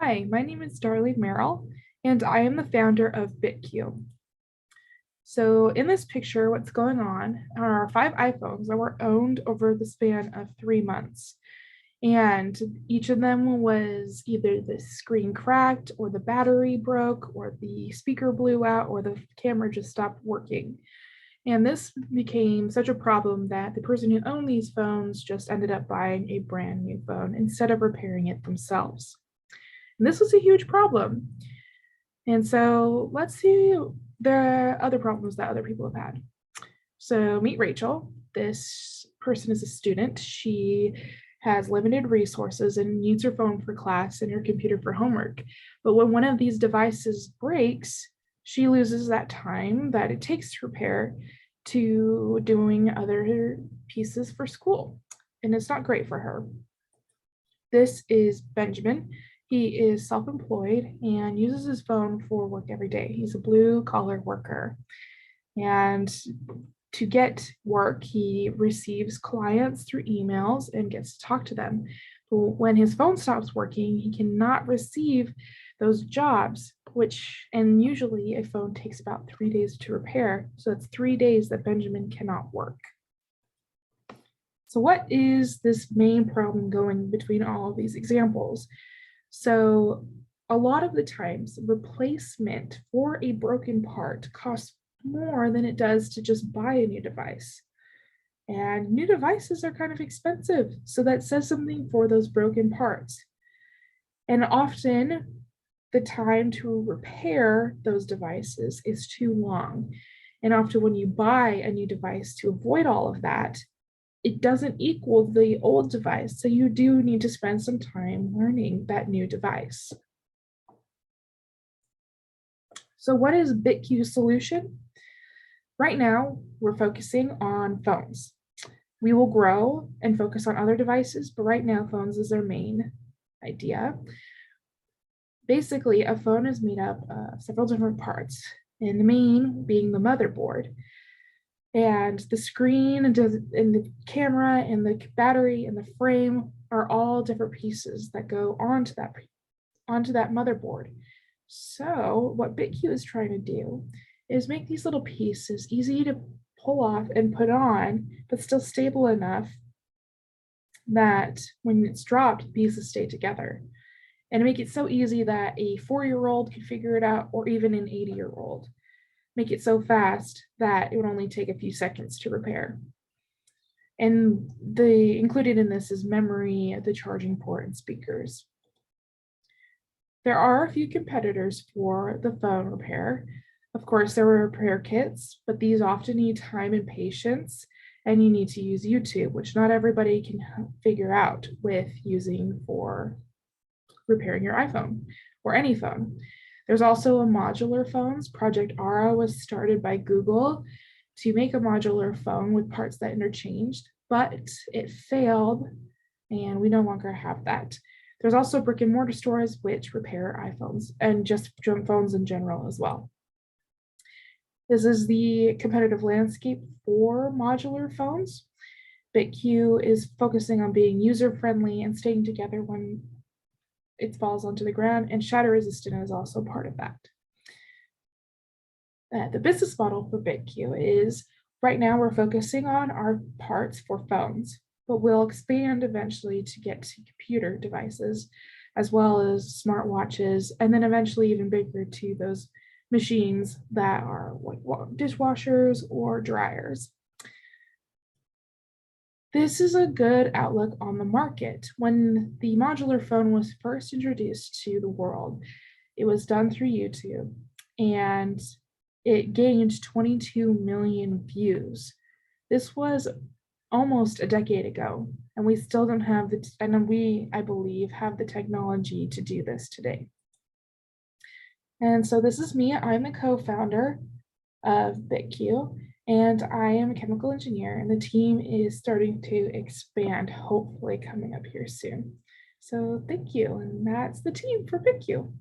Hi, my name is Darlene Merrill, and I am the founder of BitQ. So in this picture, what's going on are 5 iPhones that were owned over the span of 3 months. And each of them was either the screen cracked, or the battery broke, or the speaker blew out, or the camera just stopped working. And this became such a problem that the person who owned these phones just ended up buying a brand new phone instead of repairing it themselves. And this was a huge problem. And so let's see the other problems that other people have had. So meet Rachel. This person is a student. She has limited resources and needs her phone for class and her computer for homework. But when one of these devices breaks, she loses that time that it takes to repair to doing other pieces for school. And it's not great for her. This is Benjamin. He is self-employed and uses his phone for work every day. He's a blue-collar worker. And to get work, he receives clients through emails and gets to talk to them. But when his phone stops working, he cannot receive those jobs, and usually a phone takes about 3 days to repair. So it's 3 days that Benjamin cannot work. So what is this main problem going between all of these examples? So a lot of the times, replacement for a broken part costs more than it does to just buy a new device. And new devices are kind of expensive, so that says something for those broken parts. And often, the time to repair those devices is too long. And often when you buy a new device to avoid all of that, it doesn't equal the old device. So you do need to spend some time learning that new device. So what is BitQ's solution? Right now, we're focusing on phones. We will grow and focus on other devices, but right now, phones is our main idea. Basically, a phone is made up of several different parts, and the main being the motherboard. And the screen and the camera and the battery and the frame are all different pieces that go onto that motherboard. So what BitQ is trying to do is make these little pieces easy to pull off and put on, but still stable enough that when it's dropped, the pieces stay together. And make it so easy that a 4-year-old can figure it out, or even an 80-year-old. Make it so fast that it would only take a few seconds to repair. And included in this is memory, the charging port, and speakers. There are a few competitors for the phone repair. Of course, there are repair kits, but these often need time and patience, and you need to use YouTube, which not everybody can figure out with using for repairing your iPhone or any phone. There's also a modular phones. Project Ara was started by Google to make a modular phone with parts that interchanged, but it failed and we no longer have that. There's also brick and mortar stores which repair iPhones and just phones in general as well. This is the competitive landscape for modular phones. BitQ is focusing on being user-friendly and staying together when it falls onto the ground, and shatter resistant is also part of that. The business model for BitQ is right now we're focusing on our parts for phones, but we'll expand eventually to get to computer devices as well as smartwatches, and then eventually even bigger to those machines that are like dishwashers or dryers. This is a good outlook on the market. When the modular phone was first introduced to the world, it was done through YouTube, and it gained 22 million views. This was almost a decade ago, and we still don't have I believe, have the technology to do this today. And so this is me. I'm the co-founder of BitQ. And I am a chemical engineer, and the team is starting to expand, hopefully coming up here soon. So thank you, and that's the team for BitQ.